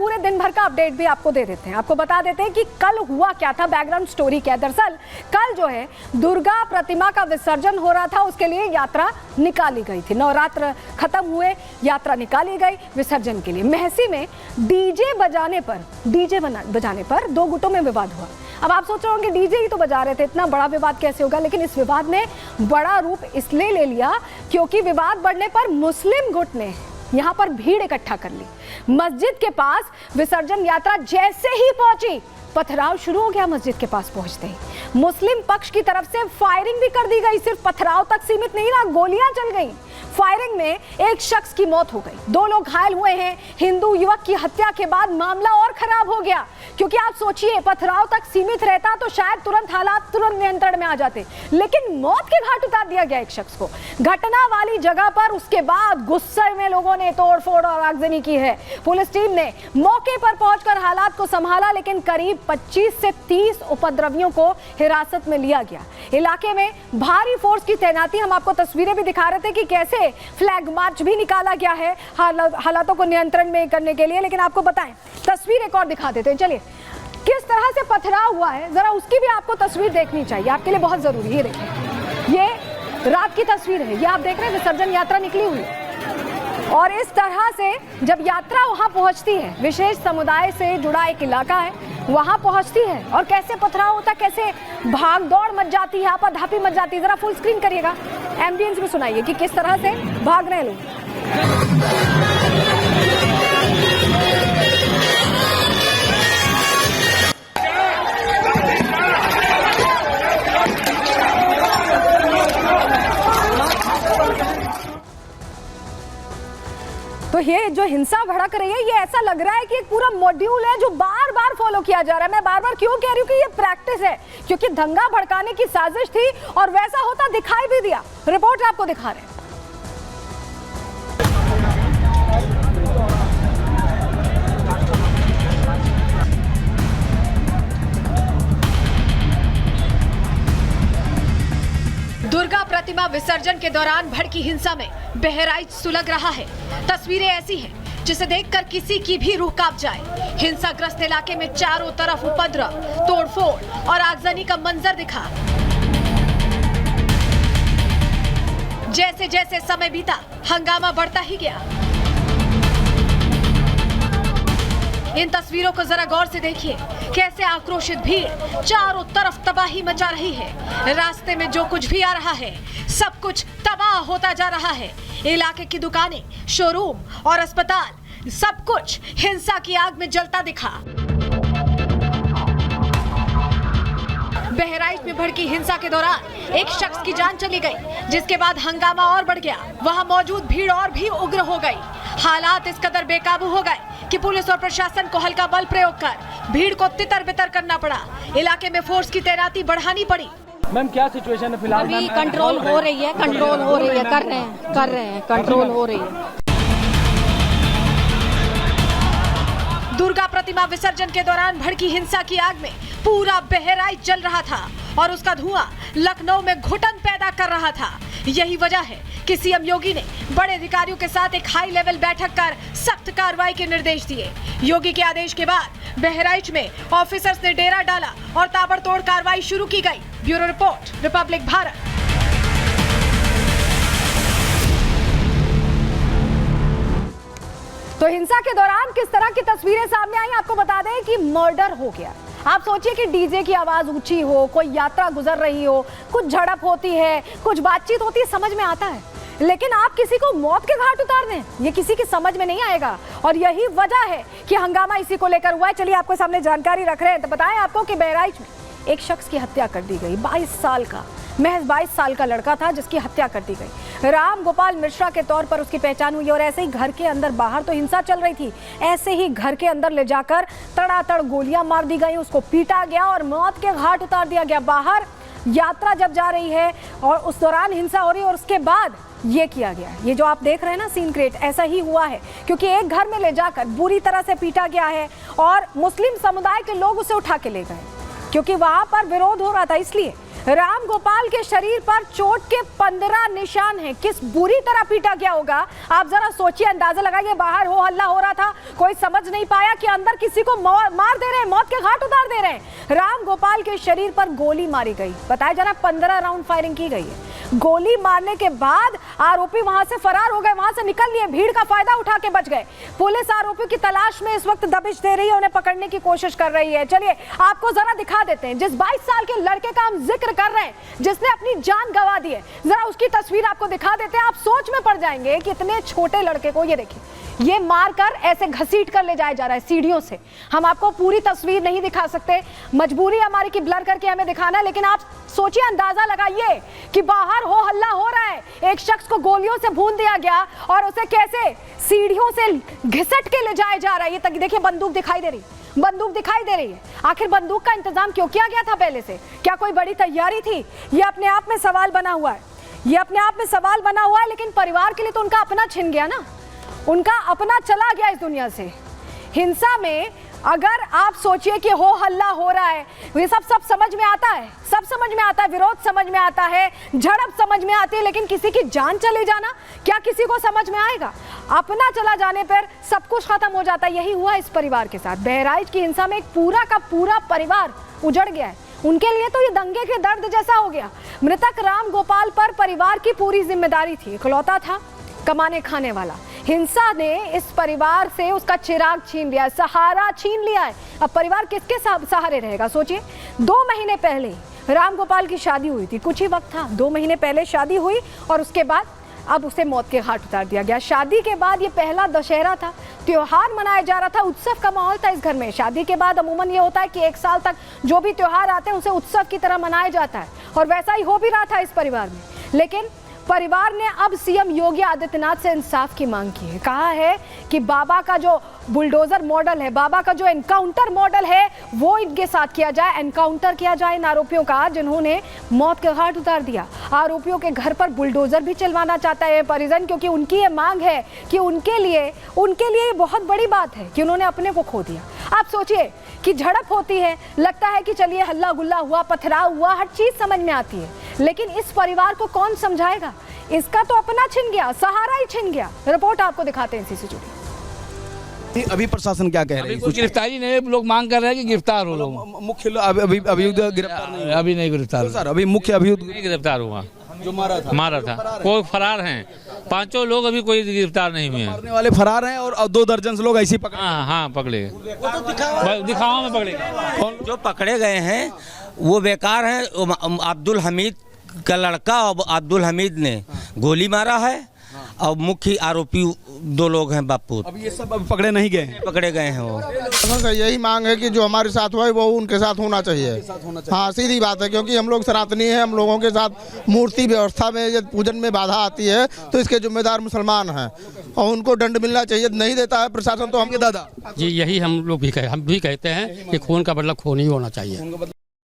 पूरे दिन भर का अपडेट भी आपको दे देते हैं, आपको बता देते हैं कि कल हुआ क्या था, बैकग्राउंड स्टोरी क्या है। दरअसल कल जो है दुर्गा प्रतिमा का विसर्जन हो रहा था, उसके लिए यात्रा निकाली गई थी। नवरात्र खत्म हुए, यात्रा निकाली गई विसर्जन के लिए। मेहसी में डीजे बजाने पर दो गुटों में विवाद हुआ। अब आप सोच रहे होंगे डीजे ही तो बजा रहे थे, इतना बड़ा विवाद कैसे होगा, लेकिन इस विवाद ने बड़ा रूप इसलिए ले लिया क्योंकि विवाद बढ़ने पर मुस्लिम गुट ने यहां पर भीड़ इकट्ठा कर ली। मस्जिद के पास विसर्जन यात्रा जैसे ही पहुंची, पथराव शुरू हो गया। मस्जिद के पास पहुंचते ही मुस्लिम पक्ष की तरफ से फायरिंग भी कर दी गई। सिर्फ पथराव तक सीमित नहीं रहा, गोलियां चल गई। फायरिंग में एक शख्स की मौत हो गई, 2 लोग घायल हुए हैं। हिंदू युवक की हत्या के बाद मामला और खराब हो गया, क्योंकि आप सोचिए पथराव तक सीमित रहता तो शायद हालात तुरंत नियंत्रण में आ जाते, लेकिन मौत के घाट उतार दिया गया एक शख्स को घटना वाली जगह पर। उसके बाद गुस्से में लोगों ने तोड़फोड़ और आगजनी की है। पुलिस टीम ने मौके पर पहुंचकर हालात को संभाला, लेकिन करीब 25 से 30 उपद्रवियों को हिरासत में लिया गया। इलाके में भारी फोर्स की तैनाती, हम आपको तस्वीरें भी दिखा रहे थे कि कैसे फ्लैग मार्च भी निकाला गया है हालातों को नियंत्रण में करने के लिए। लेकिन आपको बताएं, तस्वीर एक और दिखा देते हैं, चलिए किस तरह से पथराव हुआ है, जरा उसकी भी आपको तस्वीर देखनी चाहिए, आपके लिए बहुत जरूरी है। देखिए ये रात की तस्वीर है, ये आप देख रहे हैं विसर्जन यात्रा निकली हुई और इस तरह से जब यात्रा वहां पहुंचती है, विशेष समुदाय से जुड़ा एक इलाका है, वहां पहुंचती है और कैसे पथराव होता है, कैसे भाग दौड़ मच जाती है, आपाधापी मच जाती है। जरा फुल स्क्रीन करिएगा, एम्बियंस भी सुनाइए कि किस तरह से भाग रहे हैं लोग। तो ये जो हिंसा भड़क रही है, ये ऐसा लग रहा है कि एक पूरा मॉड्यूल है जो बार बार फॉलो किया जा रहा है। मैं बार बार क्यों कह रही हूँ कि ये प्रैक्टिस है, क्योंकि दंगा भड़काने की साजिश थी और वैसा होता दिखाई भी दिया। रिपोर्ट आपको दिखा रहे हैं। दुर्गा प्रतिमा विसर्जन के दौरान भड़की हिंसा में बहराइच सुलग रहा है। तस्वीरें ऐसी हैं जिसे देखकर किसी की भी रूह कांप जाए। हिंसाग्रस्त इलाके में चारों तरफ उपद्रव, तोड़फोड़ और आगजनी का मंजर दिखा। जैसे जैसे समय बीता, हंगामा बढ़ता ही गया। इन तस्वीरों को जरा गौर से देखिए, कैसे आक्रोशित भीड़ चारों तरफ तबाही मचा रही है। रास्ते में जो कुछ भी आ रहा है, सब कुछ तबाह होता जा रहा है। इलाके की दुकानें, शोरूम और अस्पताल, सब कुछ हिंसा की आग में जलता दिखा। बहराइच में भड़की हिंसा के दौरान एक शख्स की जान चली गई, जिसके बाद हंगामा और बढ़ गया। वहां मौजूद भीड़ और भी उग्र हो गई। हालात इस कदर बेकाबू हो गए कि पुलिस और प्रशासन को हल्का बल प्रयोग कर भीड़ को तितर-बितर करना पड़ा। इलाके में फोर्स की तैनाती बढ़ानी पड़ी। मैम क्या सिचुएशन है फिलहाल? अभी कंट्रोल हो रही है, कर रहे हैं, कंट्रोल हो रही है। दुर्गा प्रतिमा विसर्जन के दौरान भड़की हिंसा की आग में पूरा बहराइच जल रहा था और उसका धुआं लखनऊ में घुटन पैदा कर रहा था। यही वजह है कि सीएम योगी ने बड़े अधिकारियों के साथ एक हाई लेवल बैठक कर सख्त कार्रवाई के निर्देश दिए। योगी के आदेश के बाद बहराइच में ऑफिसर्स ने डेरा डाला और ताबड़तोड़ कार्रवाई शुरू की गई। Bureau report, Republic Bharat. तो हिंसा के दौरान किस तरह की तस्वीरें सामने आई, आपको बता दें कि मर्डर हो गया। आप सोचिए कि डीजे की आवाज ऊंची हो, कोई यात्रा गुजर रही हो, कुछ झड़प होती है, कुछ बातचीत होती है, समझ में आता है, लेकिन आप किसी को मौत के घाट उतार दें, ये किसी की समझ में नहीं आएगा। और यही वजह है कि हंगामा इसी को लेकर हुआ है। चलिए आपको सामने जानकारी रख रहे हैं, तो बताएं आपको कि बहराइच में एक शख्स की हत्या कर दी गई। 22 साल का, महज 22 साल का लड़का था जिसकी हत्या कर दी गई। राम गोपाल मिश्रा के तौर पर उसकी पहचान हुई और ऐसे ही घर के अंदर, बाहर तो हिंसा चल रही थी, ऐसे ही घर के अंदर ले जाकर तड़ातड़ गोलियां मार दी गई, उसको पीटा गया और मौत के घाट उतार दिया गया। बाहर यात्रा जब जा रही है और उस दौरान हिंसा हो रही है और उसके बाद ये किया गया है। ये जो आप देख रहे हैं ना सीन क्रिएट, ऐसा ही हुआ है क्योंकि एक घर में ले जाकर बुरी तरह से पीटा गया है और मुस्लिम समुदाय के लोग उसे उठा के ले गए क्योंकि वहां पर विरोध हो रहा था। इसलिए राम गोपाल के शरीर पर चोट के 15 निशान हैं। किस बुरी तरह पीटा गया होगा आप जरा सोचिए, अंदाजा लगाइए। बाहर हो हल्ला हो रहा था, कोई समझ नहीं पाया कि अंदर किसी को मार दे रहे हैं, मौत के घाट उतार दे रहे हैं। राम गोपाल के शरीर पर गोली मारी गई, बताया जा रहा 15 राउंड फायरिंग की गई है। गोली मारने के बाद आरोपी वहां से फरार हो गए, वहां से निकल लिए, भीड़ का फायदा उठा के बच गए। पुलिस आरोपियों की तलाश में इस वक्त दबिश दे रही है, उन्हें पकड़ने की कोशिश कर रही है। चलिए आपको जरा दिखा देते हैं, जिस 22 साल के लड़के का हम जिक्र कर रहे हैं, जिसने अपनी जान गंवा दी है, जरा उसकी तस्वीर आपको दिखा देते हैं। आप सोच में पड़ जाएंगे कि इतने छोटे लड़के को, ये देखिए, ये मारकर ऐसे घसीट कर ले जाया जा रहा है सीढ़ियों से। हम आपको पूरी तस्वीर नहीं दिखा सकते, मजबूरी हमारी की ब्लर करके हमें दिखाना, लेकिन आप सोचिए, अंदाजा लगाइए कि बाहर हो हल्ला हो रहा है, एक शख्स को गोलियों से भून दिया गया और उसे कैसे सीढ़ियों से घिसट के ले जाया जा रहा है। ये तक देखिए, बंदूक दिखाई दे रही, बंदूक दिखाई दे रही है। आखिर बंदूक का इंतजाम क्यों किया गया था पहले से? क्या कोई बड़ी तैयारी थी? ये अपने आप में सवाल बना हुआ है, ये अपने आप में सवाल बना हुआ है। लेकिन परिवार के लिए तो उनका अपना छिन गया ना, उनका अपना चला गया इस दुनिया से। हिंसा में अगर आप सोचिए कि हो हल्ला हो रहा है, ये सब समझ में आता है, सब समझ में आता है, विरोध समझ में आता है, झड़प समझ में आती है, लेकिन किसी की जान चले जाना क्या किसी को समझ में आएगा? अपना चला जाने पर सब कुछ खत्म हो जाता है। यही हुआ इस परिवार के साथ। बहराइच की हिंसा में एक पूरा का पूरा परिवार उजड़ गया है। उनके लिए तो ये दंगे के दर्द जैसा हो गया। मृतक राम गोपाल पर परिवार की पूरी जिम्मेदारी थी, इकलौता था, कमाने खाने वाला। हिंसा ने इस परिवार से उसका चिराग छीन लिया, सहारा छीन लिया है। अब परिवार किसके सहारे रहेगा? सोचिए, 2 महीने पहले राम गोपाल की शादी हुई थी, कुछ ही वक्त था, 2 महीने पहले शादी हुई और उसके बाद अब उसे मौत के घाट उतार दिया गया। शादी के बाद ये पहला दशहरा था, त्योहार मनाया जा रहा था, उत्सव का माहौल था इस घर में। शादी के बाद अमूमन ये होता है कि 1 साल तक जो भी त्योहार आते हैं उसे उत्सव की तरह मनाया जाता है, और वैसा ही हो भी रहा था इस परिवार में। लेकिन परिवार ने अब सीएम योगी आदित्यनाथ से इंसाफ की मांग की है। कहा है कि बाबा का जो बुलडोजर मॉडल है, बाबा का जो एनकाउंटर मॉडल है, वो इनके साथ किया जाए, एनकाउंटर किया जाए इन आरोपियों का जिन्होंने मौत के घाट उतार दिया। आरोपियों के घर पर बुलडोजर भी चलवाना चाहता है परिजन, क्योंकि उनकी ये मांग है कि उनके लिए ये बहुत बड़ी बात है कि उन्होंने अपने को खो दिया। आप सोचिए कि झड़प होती है, लगता है कि चलिए हल्ला गुल्ला हुआ, पथराव हुआ, हर चीज समझ में आती है, लेकिन इस परिवार को कौन समझाएगा? इसका तो अपना छिन गया, सहारा ही छिन गया। रिपोर्ट आपको दिखाते हैं इसी से जुड़ी। अभी प्रशासन क्या कह रही है? कुछ गिरफ्तारी नहीं, लोग मांग कर रहे हैं कि गिरफ्तार हो लोग। मुख्य अभियुक्त गिरफ्तार नहीं हुए? अभी नहीं गिरफ्तार, सर अभी मुख्य अभियुक्त नहीं गिरफ्तार हुआ, जो मारा था कोई फरार हैं, 5 लोग अभी कोई गिरफ्तार नहीं हुए हैं। मारने वाले फरार हैं और 2 दर्जन लोग ऐसे पकड़े। हाँ पकड़े, दिखाओ में पकड़े। जो पकड़े गए हैं वो बेकार हैं। अब्दुल हमीद का लड़का और अब्दुल हमीद ने गोली मारा है, और मुख्य आरोपी 2 लोग हैं बापू। अब ये सब अभी पकड़े नहीं गए? पकड़े गए हैं वो। तो यही मांग है कि जो हमारे साथ हुआ है वो उनके साथ होना चाहिए। हाँ, सीधी बात है, क्योंकि हम लोग सनातनी हैं, हम लोगों के साथ मूर्ति व्यवस्था में या पूजन में बाधा आती है तो इसके जिम्मेदार मुसलमान हैं और उनको दंड मिलना चाहिए। नहीं देता है प्रशासन तो। हमके दादा जी यही हम लोग भी हम भी कहते हैं कि खून का बदला खून ही होना चाहिए।